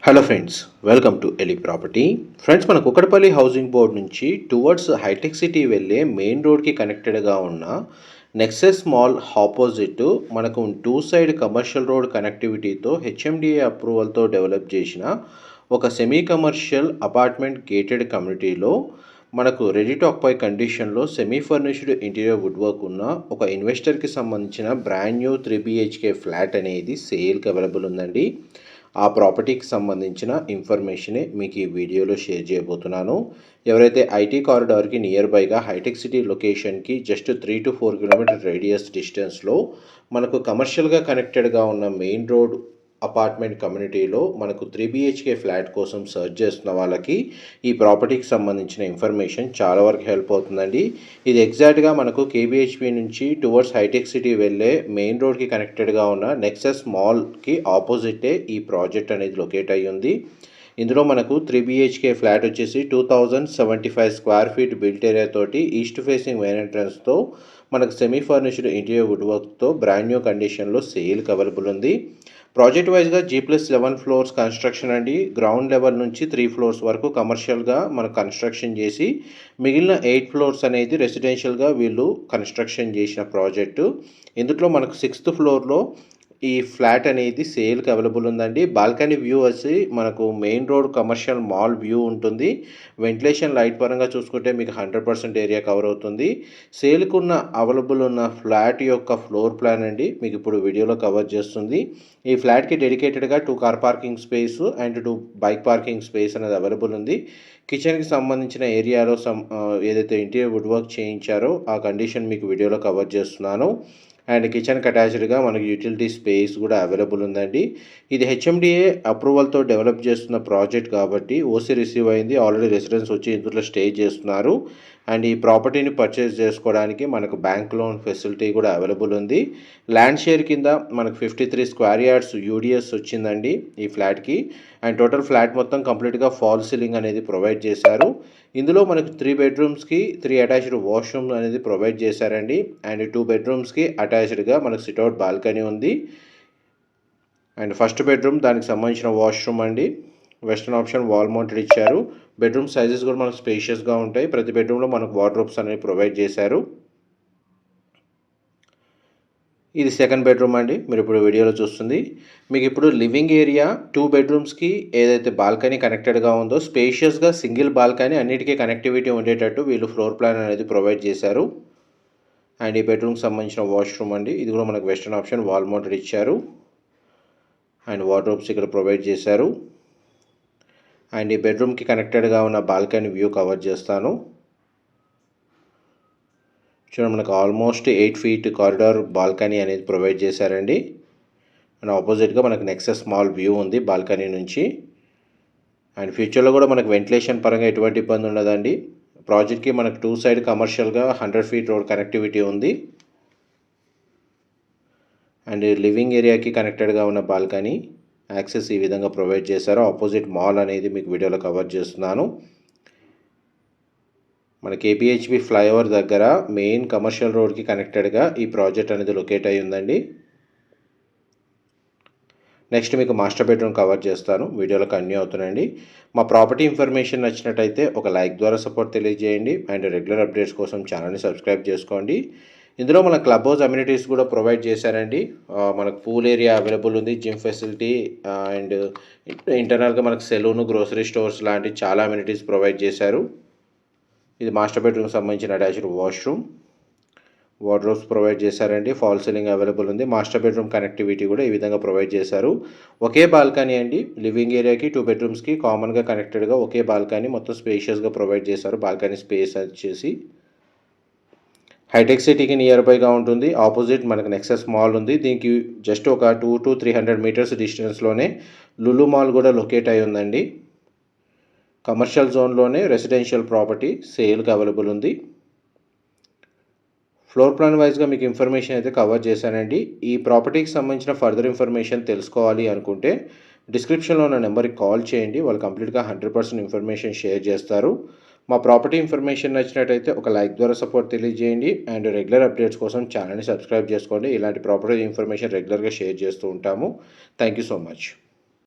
Hello friends, welcome to Eli property. Friends, మన Kukatpally housing board నుంచి towards హైటెక్ సిటీ వెళ్ళే మెయిన్ రోడ్కి కనెక్టెడ్గా ఉన్న నెక్సెస్ మాల్ ఆపోజిట్ మనకు టూ సైడ్ కమర్షియల్ రోడ్ కనెక్టివిటీతో హెచ్ఎండిఏ అప్రూవల్తో డెవలప్ చేసిన ఒక సెమీ కమర్షియల్ అపార్ట్మెంట్ గేటెడ్ కమ్యూనిటీలో మనకు రెడీ టు ఆక్యుపై కండిషన్లో semi furnished interior wood work ఉన్న ఒక ఇన్వెస్టర్కి సంబంధించిన బ్రాండ్ న్యూ 3 BHK ఫ్లాట్ అనేది సేల్కి అవైలబుల్ ఉందండి. ఆ ప్రాపర్టీకి సంబంధించిన ఇన్ఫర్మేషనే మీకు ఈ వీడియోలో షేర్ చేయబోతున్నాను. ఎవరైతే ఐటీ కారిడార్కి నియర్ బైగా హైటెక్ సిటీ లొకేషన్కి జస్ట్ 3 to 4 కిలోమీటర్ రేడియస్ డిస్టెన్స్లో మనకు కమర్షియల్గా కనెక్టెడ్గా ఉన్న మెయిన్ రోడ్ అపార్ట్మెంట్ కమ్యూనిటీలో మనకు 3 BHK ఫ్లాట్ కోసం సర్చ్ చేస్తున్న వాళ్ళకి ఈ ప్రాపర్టీకి సంబంధించిన ఇన్ఫర్మేషన్ చాలా వరకు హెల్ప్ అవుతుందండి. ఇది ఎగ్జాక్ట్గా మనకు కేబిహెచ్పి నుంచి టువర్డ్స్ హైటెక్ సిటీ వెళ్ళే మెయిన్ రోడ్కి కనెక్టెడ్గా ఉన్న నెక్సెస్ మాల్కి ఆపోజిటే ఈ ప్రాజెక్ట్ అనేది లొకేట్ అయ్యి ఉంది. ఇందులో మనకు 3 BHK ఫ్లాట్ వచ్చేసి 2075 స్క్వేర్ ఫీట్ బిల్ట్ ఏరియా తోటి ఈస్ట్ ఫేసింగ్ మెయిన్ ఎంట్రన్స్తో మనకు సెమీ ఫర్నిష్డ్ ఇంటీరియర్ వుడ్ వర్క్తో బ్రాండ్ న్యూ కండిషన్లో సేల్కి అవైలబుల్ ఉంది. ప్రాజెక్ట్ వైజ్గా G+11 ఫ్లోర్స్ కన్స్ట్రక్షన్ అండి. గ్రౌండ్ లెవెల్ నుంచి 3 ఫ్లోర్స్ వరకు కమర్షియల్గా మనకు కన్స్ట్రక్షన్ చేసి మిగిలిన 8 ఫ్లోర్స్ అనేది రెసిడెన్షియల్గా వీళ్ళు కన్స్ట్రక్షన్ చేసిన ప్రాజెక్టు. ఇందులో మనకు 6th ఫ్లోర్లో ఈ ఫ్లాట్ అనేది సేల్కి అవైలబుల్ ఉందండి. బాల్కనీ వ్యూ వచ్చి మనకు main road commercial mall view ఉంటుంది. వెంటిలేషన్ లైట్ పరంగా చూసుకుంటే మీకు 100% ఏరియా కవర్ అవుతుంది. సేల్కు ఉన్న అవైలబుల్ ఉన్న ఫ్లాట్ యొక్క ఫ్లోర్ ప్లాన్ అండి మీకు ఇప్పుడు వీడియోలో కవర్ చేస్తుంది. ఈ ఫ్లాట్కి డెడికేటెడ్గా 2 car parking space and 2 bike parking space అనేది అవైలబుల్ ఉంది. కిచెన్కి సంబంధించిన ఏరియాలో ఏదైతే ఇంటీరియర్ వుడ్ వర్క్ చేయించారో ఆ కండిషన్ మీకు వీడియోలో కవర్ చేస్తున్నాను. అండ్ కిచెన్కి అటాచ్డ్గా మనకి యూటిలిటీ స్పేస్ కూడా అవైలబుల్ ఉందండి. ఇది హెచ్ఎండిఏ అప్రూవల్తో డెవలప్ చేస్తున్న ప్రాజెక్ట్ కాబట్టి ఓసీ రిసీవ్ అయింది. ఆల్రెడీ రెసిడెన్స్ వచ్చి ఇందులో స్టే చేస్తున్నారు. అండ్ ఈ ప్రాపర్టీని పర్చేస్ చేసుకోవడానికి మనకు బ్యాంక్ లోన్ ఫెసిలిటీ కూడా అవైలబుల్ ఉంది. ల్యాండ్ షేర్ కింద మనకు 53 స్క్వేర్ యార్డ్స్ యూడిఎస్ వచ్చిందండి ఈ ఫ్లాట్కి. అండ్ టోటల్ ఫ్లాట్ మొత్తం కంప్లీట్గా ఫాల్ సీలింగ్ అనేది ప్రొవైడ్ చేశారు. ఇందులో మనకు 3 బెడ్రూమ్స్కి 3 అటాచ్డ్ వాష్రూమ్ అనేది ప్రొవైడ్ చేశారండి. అండ్ 2 బెడ్రూమ్స్కి అటాచ్డ్గా మనకు సిట్అవుట్ బాల్కనీ ఉంది. అండ్ ఫస్ట్ బెడ్రూమ్ దానికి సంబంధించిన వాష్రూమ్ అండి. వెస్టర్న్ ఆప్షన్ వాల్ మౌంటెడ్ ఇచ్చారు. బెడ్రూమ్ సైజెస్ కూడా మనకు స్పేషియస్గా ఉంటాయి. ప్రతి బెడ్రూమ్లో మనకు వార్డ్రోబ్స్ అనేవి ప్రొవైడ్ చేశారు. ఇది సెకండ్ బెడ్రూమ్ అండి మీరు ఇప్పుడు వీడియోలో చూస్తుంది. మీకు ఇప్పుడు లివింగ్ ఏరియా 2 బెడ్రూమ్స్కి ఏదైతే బాల్కనీ కనెక్టెడ్గా ఉందో స్పేషియస్గా సింగిల్ బాల్కనీ అన్నిటికీ కనెక్టివిటీ ఉండేటట్టు వీళ్ళు ఫ్లోర్ ప్లాన్ అనేది ప్రొవైడ్ చేశారు. అండ్ ఈ బెడ్రూమ్కి సంబంధించిన వాష్రూమ్ అండి. ఇది కూడా మనకు వెస్టర్న్ ఆప్షన్ వాల్ మౌంటెడ్ ఇచ్చారు. అండ్ వార్డ్రోబ్స్ ఇక్కడ ప్రొవైడ్ చేశారు. అండ్ ఈ బెడ్రూమ్కి కనెక్టెడ్గా ఉన్న బాల్కనీ వ్యూ కవర్ చేస్తాను. చూడండి, మనకు ఆల్మోస్ట్ 8 feet కారిడార్ బాల్కనీ అనేది ప్రొవైడ్ చేశారండి. అండ్ ఆపోజిట్గా మనకు నెక్సెస్ మాల్ వ్యూ ఉంది బాల్కనీ నుంచి. అండ్ ఫ్యూచర్లో కూడా మనకు వెంటిలేషన్ పరంగా ఎటువంటి ఇబ్బంది ఉండదండి. ప్రాజెక్ట్కి మనకు 2 side కమర్షియల్గా 100 feet రోడ్ కనెక్టివిటీ ఉంది. అండ్ లివింగ్ ఏరియాకి కనెక్టెడ్గా ఉన్న బాల్కనీ యాక్సెస్ ఈ విధంగా ప్రొవైడ్ చేశారు. ఆపోజిట్ మాల్ అనేది మీకు వీడియోలో కవర్ చేస్తున్నాను. మన కేపీహెచ్బి ఫ్లైఓవర్ దగ్గర మెయిన్ కమర్షియల్ రోడ్కి కనెక్టెడ్గా ఈ ప్రాజెక్ట్ అనేది లొకేట్ అయి ఉందండి. నెక్స్ట్ మీకు మాస్టర్ బెడ్రూమ్ కవర్ చేస్తాను. వీడియోలో కంటిన్యూ అవుతున్నాయండి. మా ప్రాపర్టీ ఇన్ఫర్మేషన్ నచ్చినట్టయితే ఒక లైక్ ద్వారా సపోర్ట్ తెలియజేయండి. అండ్ రెగ్యులర్ అప్డేట్స్ కోసం ఛానల్ని సబ్స్క్రైబ్ చేసుకోండి. ఇందులో మన క్లబ్ హౌస్ అమ్యూనిటీస్ కూడా ప్రొవైడ్ చేశారండి. మనకు పూల్ ఏరియా అవైలబుల్ ఉంది, జిమ్ ఫెసిలిటీ అండ్ ఇంటర్నల్గా మనకు సెలూన్, గ్రోసరీ స్టోర్స్ లాంటి చాలా అమ్యూనిటీస్ ప్రొవైడ్ చేశారు. ఇది మాస్టర్ బెడ్రూమ్కి సంబంధించిన అటాచ్డ్ వాష్రూమ్. వార్డ్రోబ్స్ ప్రొవైడ్ చేశారండి. ఫాల్ సీలింగ్ అవైలబుల్ ఉంది. మాస్టర్ బెడ్రూమ్ కనెక్టివిటీ కూడా ఈ విధంగా ప్రొవైడ్ చేశారు. ఒకే బాల్కనీ అండి. లివింగ్ ఏరియాకి 2 బెడ్రూమ్స్కి కామన్గా కనెక్టెడ్గా ఒకే బాల్కనీ మొత్తం స్పేషియస్గా ప్రొవైడ్ చేశారు. బాల్కనీ స్పేస్ వచ్చేసి హైటెక్ సిటీకి నియర్ బైగా ఉంటుంది. ఆపోజిట్ మనకు నెక్సెస్ మాల్ ఉంది. దీనికి జస్ట్ ఒక 2 to 300 meters డిస్టెన్స్లోనే లులు మాల్ కూడా లొకేట్ అయి ఉందండి. కమర్షియల్ జోన్లోనే రెసిడెన్షియల్ ప్రాపర్టీ సేల్కి అవైలబుల్ ఉంది. ఫ్లోర్ ప్లాన్ వైజ్గా మీకు ఇన్ఫర్మేషన్ అయితే కవర్ చేశానండి. ఈ ప్రాపర్టీకి సంబంధించిన ఫర్దర్ ఇన్ఫర్మేషన్ తెలుసుకోవాలి అనుకుంటే డిస్క్రిప్షన్లో ఉన్న నెంబర్కి కాల్ చేయండి. వాళ్ళు కంప్లీట్గా 100% ఇన్ఫర్మేషన్ షేర్ చేస్తారు. మా ప్రాపర్టీ ఇన్ఫర్మేషన్ నచ్చినట్టయితే ఒక లైక్ ద్వారా సపోర్ట్ తెలియజేయండి. అండ్ రెగ్యులర్ అప్డేట్స్ కోసం ఛానల్ని సబ్స్క్రైబ్ చేసుకోండి. ఇలాంటి ప్రాపర్టీ ఇన్ఫర్మేషన్ రెగ్యులర్గా షేర్ చేస్తూ ఉంటాము. Thank you so much.